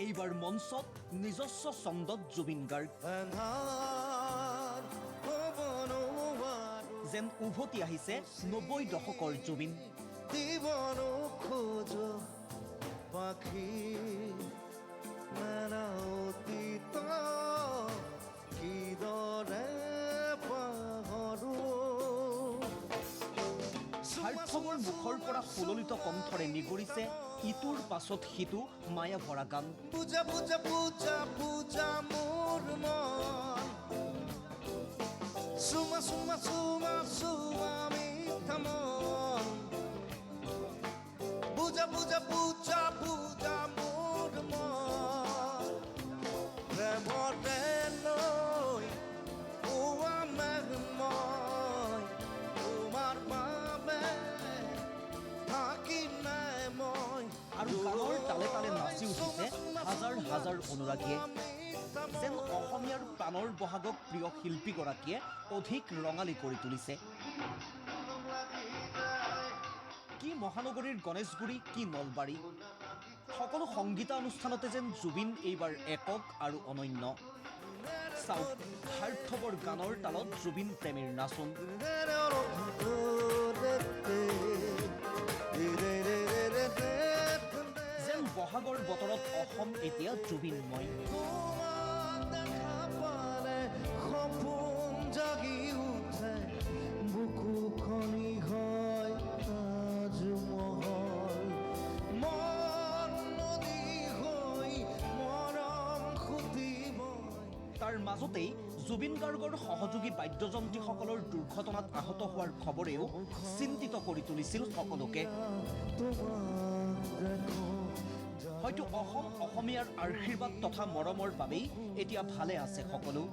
এইবাৰ মঞ্চত নিজস্ব ছন্দত জুবিন গাৰ্গ যেন উভতি আহিছে ৯০ দশকৰ জুবিন। সাৰ্থকৰ মুখৰ পৰা সুললিত কণ্ঠৰে নিগৰিছে ইটোৰ পাছত সিটো মায়া ভৰা গান। পূজা পূজা পূজা পূজা মোৰ মন, সুমা সুমা সুমা সুমা মিঠা মন, পূজা পূজা পূজা পূজা মোৰ মন, প্ৰেমৰে লৈ পুৱা মেঘ মই তোমাৰ বাবে থাকিম নাই মই। আৰু গানৰ তালে তালে নাচি উঠিছে হাজাৰ হাজাৰ অনুৰাগীয়ে। যেন অসমীয়াৰ প্ৰাণৰ বহাগক প্ৰিয় শিল্পীগৰাকীয়ে অধিক ৰঙালী কৰি তুলিছে। কি মহানগৰীৰ গণেশগুৰি, কি নলবাৰী, সকলো সংগীতানুষ্ঠানতে যেন জুবিন এইবাৰ একক আৰু অনন্য। চাওক সাৰ্থকৰ গানৰ তালত জুবিন প্ৰেমীৰ নাচোন। যেন বহাগৰ বতৰত অসম এতিয়া জুবিনময়। সপোন জাগি উঠে বুকুখনি হয় তাজমহল, মন নদী হৈ মৰম খুটিব। তাৰ মাজতেই জুবিন গাৰ্গৰ সহযোগী বাদ্যযন্ত্ৰীসকলৰ দুৰ্ঘটনাত আহত হোৱাৰ খবৰেও চিন্তিত কৰি তুলিছিল সকলোকে। হয়তো অসম অসমীয়াৰ আশীৰ্বাদ তথা মৰমৰ বাবেই এতিয়া ভালে আছে সকলো।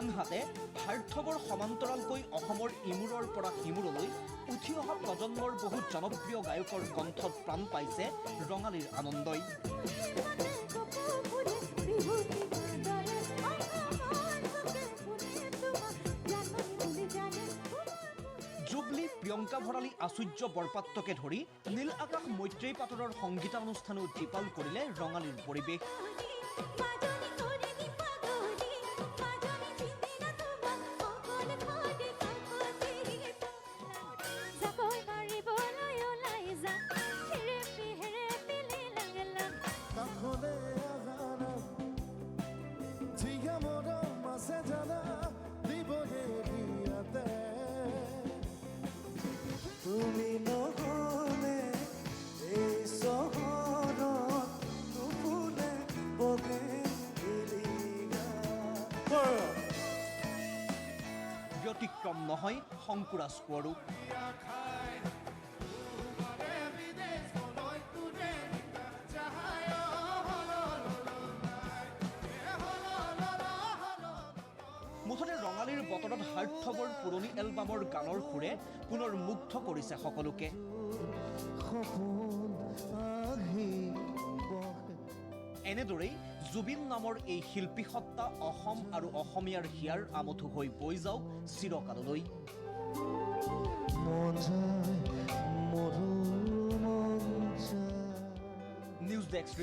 আনহাতে সাৰ্থকৰ সমান্তৰালকৈ অসমৰ ইমূৰৰ পৰা সিমূৰলৈ উঠি অহা প্ৰজন্মৰ বহু জনপ্ৰিয় গায়কৰ কণ্ঠত প্ৰাণ পাইছে ৰঙালীৰ আনন্দই। জুবলি, প্ৰিয়ংকা ভৰালী, আচুৰ্য বৰপাত্ৰকে ধৰি নীল আকাশ মৈত্ৰেয়ী পাটৰৰ সংগীতানুষ্ঠানো দীপাল কৰিলে ৰঙালীৰ পৰিৱেশ। তুমি নহলে এই চহৰত নুফুলে বগে ব্যতিক্ৰম নহয় শংকুৰাজ কোঁৱৰো। মুঠতে ৰঙালীৰ বতৰত সাৰ্থকৰ পুৰণি এলবামৰ গানৰ সুৰে পুনৰ মুগ্ধ কৰিছে সকলোকে। এনেদৰেই জুবিন নামৰ এই শিল্পী সত্তা অসম আৰু অসমীয়াৰ হিয়াৰ আমঠু হৈ বৈ যাওক চিৰকাললৈ। News desk.